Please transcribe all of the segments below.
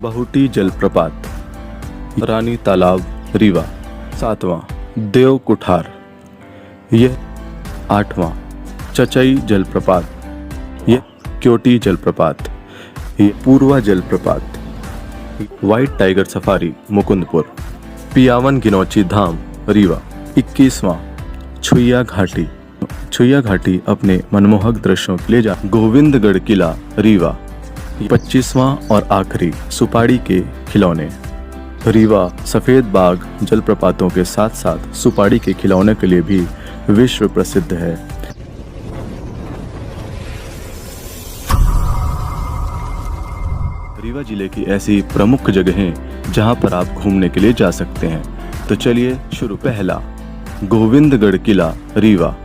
बहुटी जलप्रपात, रानी तालाब रीवा। 7वां देव कुठार, यह 8वां चचई जलप्रपात, यह क्योटी जलप्रपात, यह पूर्वा जलप्रपात, व्हाइट टाइगर सफारी मुकुंदपुर। पियावन गिनौची धाम रीवा। 21वां छुइया घाटी, छुइया घाटी अपने मनमोहक दृश्यों के लिए जा। गोविंदगढ़ किला रीवा। 25वां और आखिरी सुपाड़ी के खिलौने रीवा। सफेद बाग जलप्रपातों के साथ साथ सुपाड़ी के खिलौने के लिए भी विश्व प्रसिद्ध है। रीवा जिले की ऐसी प्रमुख जगहें जहां पर आप घूमने के लिए जा सकते हैं, तो चलिए शुरू। पहला गोविंदगढ़ किला रीवा।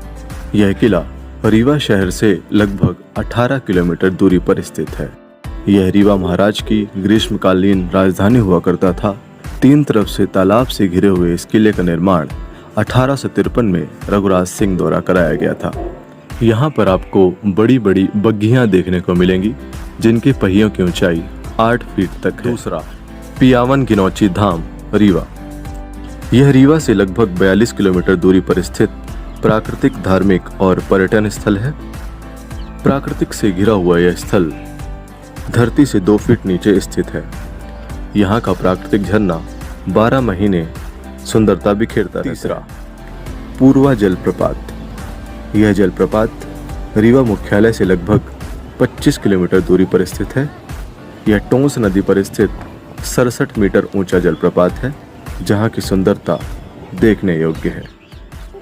यह किला रीवा शहर से लगभग 18 किलोमीटर दूरी पर स्थित है। यह रीवा महाराज की ग्रीष्मकालीन राजधानी हुआ करता था। 3 तरफ से तालाब से घिरे हुए इस किले का निर्माण 1853 में रघुराज सिंह द्वारा कराया गया था। यहाँ पर आपको बड़ी बड़ी बग्घियाँ देखने को मिलेंगी जिनके पहियों की ऊंचाई 8 फीट तक है। दूसरा पियावन गिनौची धाम रीवा। यह रीवा से लगभग 42 किलोमीटर दूरी पर स्थित प्राकृतिक, धार्मिक और पर्यटन स्थल है। प्राकृतिक से घिरा हुआ यह स्थल धरती से 2 फीट नीचे स्थित है। यहाँ का प्राकृतिक झरना 12 महीने सुंदरता बिखेरता रहता है। तीसरा पूर्वा जलप्रपात। यह जलप्रपात रीवा मुख्यालय से लगभग 25 किलोमीटर दूरी पर स्थित है। यह टोंस नदी पर स्थित 67 मीटर ऊंचा जलप्रपात है, जहाँ की सुंदरता देखने योग्य है।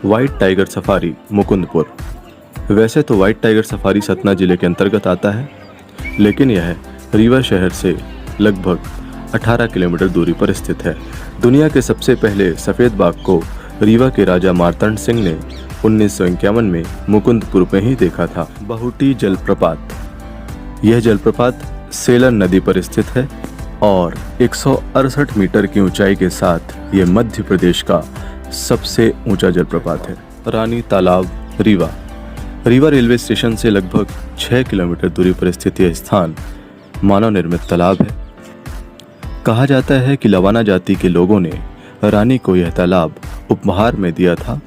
White tiger safari Mukundpur. वैसे तो व्हाइट टाइगर सफारी सतना जिले के अंतर्गत आता है, लेकिन यह रीवा शहर से लगभग 18 किलोमीटर दूरी पर स्थित है। दुनिया के सबसे पहले सफ़ेद बाघ को रीवा के राजा मार्तंड सिंह ने 1951 में मुकुंदपुर में ही देखा था। बहुटी जलप्रपात। यह जलप्रपात सेलन नदी पर स्थित है और 168 मीटर की ऊंचाई के साथ यह मध्य प्रदेश का सबसे ऊंचा जलप्रपात है। रानी तालाब रीवा। रीवा रेलवे स्टेशन से लगभग 6 किलोमीटर दूरी पर स्थित यह स्थान मानव निर्मित तालाब है। कहा जाता है कि लवाना जाति के लोगों ने रानी को यह तालाब उपहार में दिया था,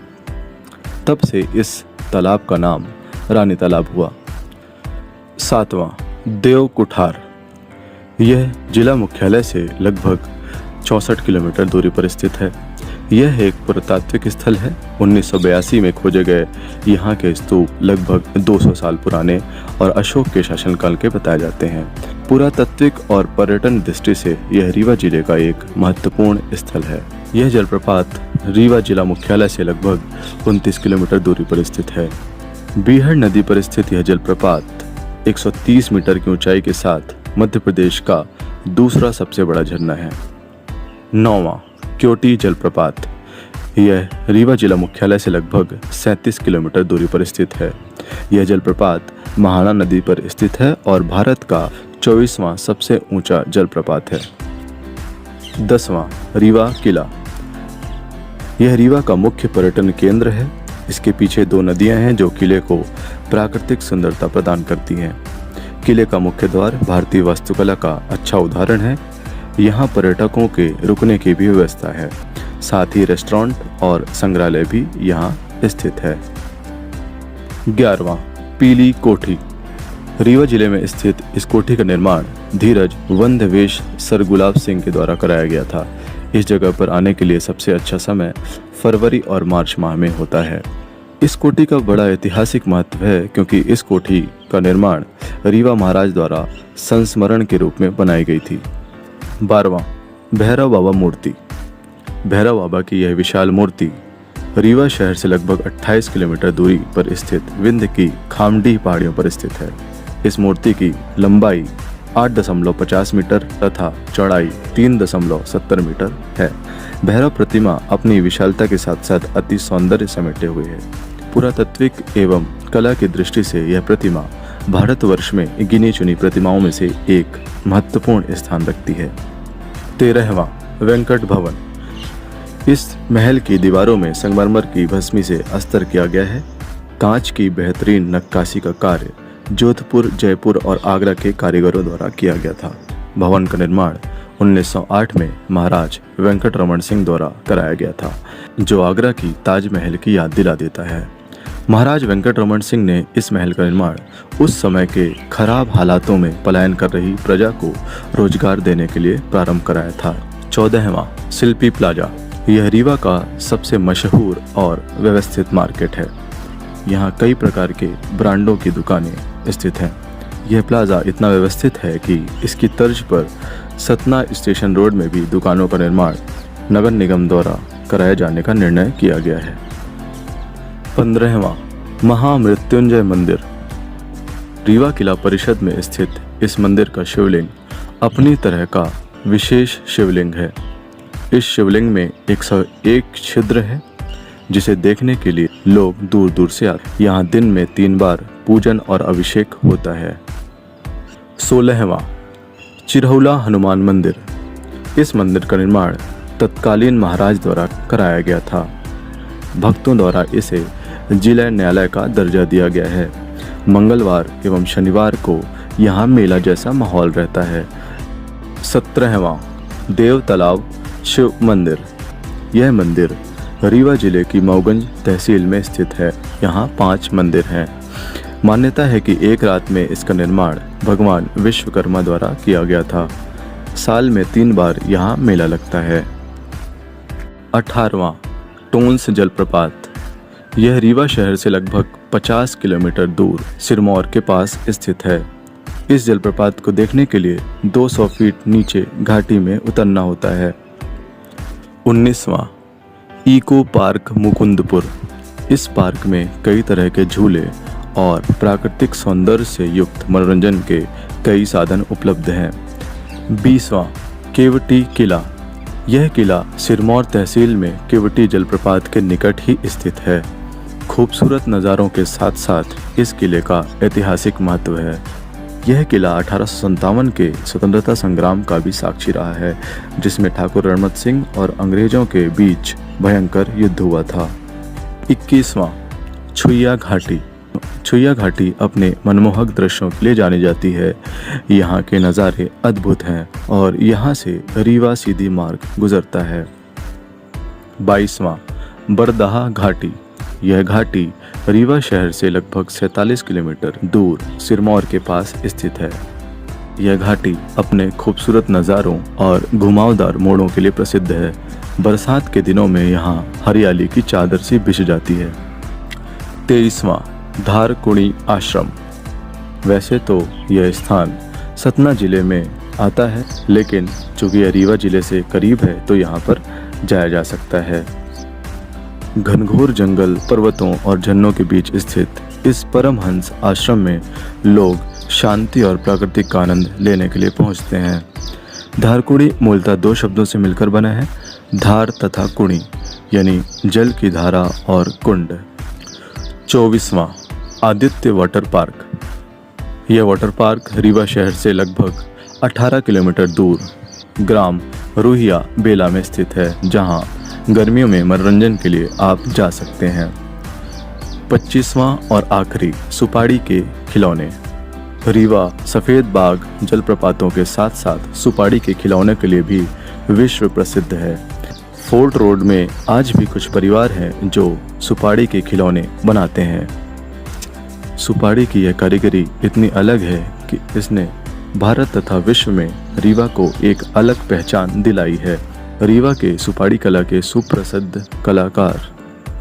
तब से इस तालाब का नाम रानी तालाब हुआ। 7वां देव कुठार। यह जिला मुख्यालय से लगभग 64 किलोमीटर दूरी पर स्थित है। यह एक पुरातात्विक स्थल है। 1982 में खोजे गए यहाँ के स्तूप लगभग 200 साल पुराने और अशोक के शासनकाल के बताए जाते हैं। पुरातात्विक और पर्यटन दृष्टि से यह रीवा जिले का एक महत्वपूर्ण स्थल है। यह जलप्रपात रीवा जिला मुख्यालय से लगभग 29 किलोमीटर दूरी पर स्थित है। बीहड़ नदी पर स्थित यह जलप्रपात 130 मीटर की ऊंचाई के साथ मध्य प्रदेश का दूसरा सबसे बड़ा झरना है। 9वां क्योटी जलप्रपात। यह रीवा जिला मुख्यालय से लगभग 37 किलोमीटर दूरी पर स्थित है। यह जलप्रपात महाना नदी पर स्थित है और भारत का 24वां सबसे ऊंचा जलप्रपात है। 10वां रीवा किला। यह रीवा का मुख्य पर्यटन केंद्र है। इसके पीछे 2 नदियां हैं जो किले को प्राकृतिक सुंदरता प्रदान करती हैं। किले का मुख्य द्वार भारतीय वास्तुकला का अच्छा उदाहरण है। यहाँ पर्यटकों के रुकने की भी व्यवस्था है। साथ ही रेस्टोरेंट और संग्रहालय भी यहाँ स्थित है। 11वां पीली कोठी। रीवा जिले में स्थित इस कोठी का निर्माण धीरज वंदवेश सर गुलाब सिंह के द्वारा कराया गया था। इस जगह पर आने के लिए सबसे अच्छा समय फरवरी और मार्च माह में होता है। इस कोठी का बड़ा ऐतिहासिक महत्व है क्योंकि इस कोठी का निर्माण रीवा महाराज द्वारा संस्मरण के रूप में बनाई गई थी। 12वां भैरव बाबा मूर्ति। भैरव बाबा की यह विशाल मूर्ति रीवा शहर से लगभग 28 किलोमीटर दूरी पर स्थित विंध्य की खामडी पहाड़ियों पर स्थित है। इस मूर्ति की लंबाई 8.50 मीटर तथा चौड़ाई 3.70 मीटर है। भैरव प्रतिमा अपनी विशालता के साथ साथ अति सौंदर्य समेटे हुए है। पुरातात्विक एवं कला की दृष्टि से यह प्रतिमा भारतवर्ष में गिनी चुनी प्रतिमाओं में से एक महत्वपूर्ण स्थान रखती है। 13वां वेंकट भवन। इस महल की दीवारों में संगमरमर की भस्मी से अस्तर किया गया है। कांच की बेहतरीन नक्काशी का कार्य जोधपुर, जयपुर और आगरा के कारीगरों द्वारा किया गया था। भवन का निर्माण 1908 में महाराज वेंकटरमण सिंह द्वारा कराया गया था, जो आगरा की ताजमहल की याद दिला देता है। महाराज वेंकटरमण सिंह ने इस महल का निर्माण उस समय के खराब हालातों में पलायन कर रही प्रजा को रोजगार देने के लिए प्रारंभ कराया था। 14वां शिल्पी प्लाजा। यह रीवा का सबसे मशहूर और व्यवस्थित मार्केट है। यहाँ कई प्रकार के ब्रांडों की दुकानें स्थित हैं। यह प्लाजा इतना व्यवस्थित है कि इसकी तर्ज पर सतना स्टेशन रोड में भी दुकानों का निर्माण नगर निगम द्वारा कराए जाने का निर्णय किया गया है। 15वां महामृत्युंजय मंदिर। रीवा किला परिषद में स्थित इस मंदिर का शिवलिंग अपनी तरह का विशेष शिवलिंग है। इस शिवलिंग में 101 छिद्र है, जिसे देखने के लिए लोग दूर दूर से आते। यहाँ दिन में 3 बार पूजन और अभिषेक होता है। 16वां चिरहौला हनुमान मंदिर। इस मंदिर का निर्माण तत्कालीन महाराज द्वारा कराया गया था। भक्तों द्वारा इसे जिला न्यायालय का दर्जा दिया गया है। मंगलवार एवं शनिवार को यहाँ मेला जैसा माहौल रहता है। 17वां देव तालाब शिव मंदिर। यह मंदिर रीवा जिले की मऊगंज तहसील में स्थित है। यहाँ 5 मंदिर हैं। मान्यता है कि एक रात में इसका निर्माण भगवान विश्वकर्मा द्वारा किया गया था। साल में 3 बार यहाँ मेला लगता है। 18वां टोंस जलप्रपात। यह रीवा शहर से लगभग 50 किलोमीटर दूर सिरमौर के पास स्थित है। इस जलप्रपात को देखने के लिए 200 फीट नीचे घाटी में उतरना होता है। 19वां इको पार्क मुकुंदपुर। इस पार्क में कई तरह के झूले और प्राकृतिक सौंदर्य से युक्त मनोरंजन के कई साधन उपलब्ध हैं। 20वां केवटी किला। यह किला सिरमौर तहसील में केवटी जलप्रपात के निकट ही स्थित है। खूबसूरत नज़ारों के साथ साथ इस किले का ऐतिहासिक महत्व है। यह किला 1857 के स्वतंत्रता संग्राम का भी साक्षी रहा है, जिसमें ठाकुर रणमत सिंह और अंग्रेजों के बीच भयंकर युद्ध हुआ था। 21वां छुइया घाटी। छुइया घाटी अपने मनमोहक दृश्यों के लिए जानी जाती है। यहाँ के नज़ारे अद्भुत हैं और यहाँ से रीवा सीधी मार्ग गुजरता है। 22वां बरदाहा घाटी। यह घाटी रीवा शहर से लगभग 47 किलोमीटर दूर सिरमौर के पास स्थित है। यह घाटी अपने खूबसूरत नज़ारों और घुमावदार मोड़ों के लिए प्रसिद्ध है। बरसात के दिनों में यहाँ हरियाली की चादर सी बिछ जाती है। 23वां धारकुणी आश्रम। वैसे तो यह स्थान सतना जिले में आता है, लेकिन चूँकि यह रीवा जिले से करीब है तो यहाँ पर जाया जा सकता है। घनघोर जंगल, पर्वतों और झरनों के बीच स्थित इस परमहंस आश्रम में लोग शांति और प्राकृतिक का आनंद लेने के लिए पहुँचते हैं। धारकुणी मूलतः 2 शब्दों से मिलकर बना है, धार तथा कुणी, यानी जल की धारा और कुंड। 24वां आदित्य वाटर पार्क। यह वाटर पार्क रीवा शहर से लगभग 18 किलोमीटर दूर ग्राम रूहिया बेला में स्थित है, जहां गर्मियों में मनोरंजन के लिए आप जा सकते हैं। 25वां और आखिरी सुपाड़ी के खिलौने। रीवा सफ़ेद बाग जलप्रपातों के साथ साथ सुपाड़ी के खिलौने के लिए भी विश्व प्रसिद्ध है। फोर्ट रोड में आज भी कुछ परिवार हैं जो सुपाड़ी के खिलौने बनाते हैं। सुपाड़ी की यह कारीगरी इतनी अलग है कि इसने भारत तथा विश्व में रीवा को एक अलग पहचान दिलाई है। रीवा के सुपाड़ी कला के सुप्रसिद्ध कलाकार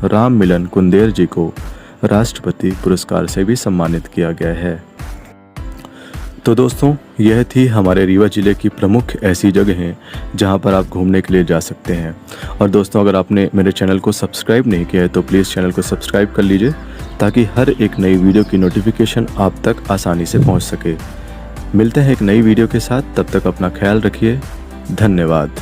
राम मिलन कुंदेर जी को राष्ट्रपति पुरस्कार से भी सम्मानित किया गया है। तो दोस्तों, यह थी हमारे रीवा जिले की प्रमुख ऐसी जगहें जहां पर आप घूमने के लिए जा सकते हैं। और दोस्तों, अगर आपने मेरे चैनल को सब्सक्राइब नहीं किया है तो प्लीज़ चैनल को सब्सक्राइब कर लीजिए, ताकि हर एक नई वीडियो की नोटिफिकेशन आप तक आसानी से पहुंच सके। मिलते हैं एक नई वीडियो के साथ, तब तक अपना ख्याल रखिए। धन्यवाद।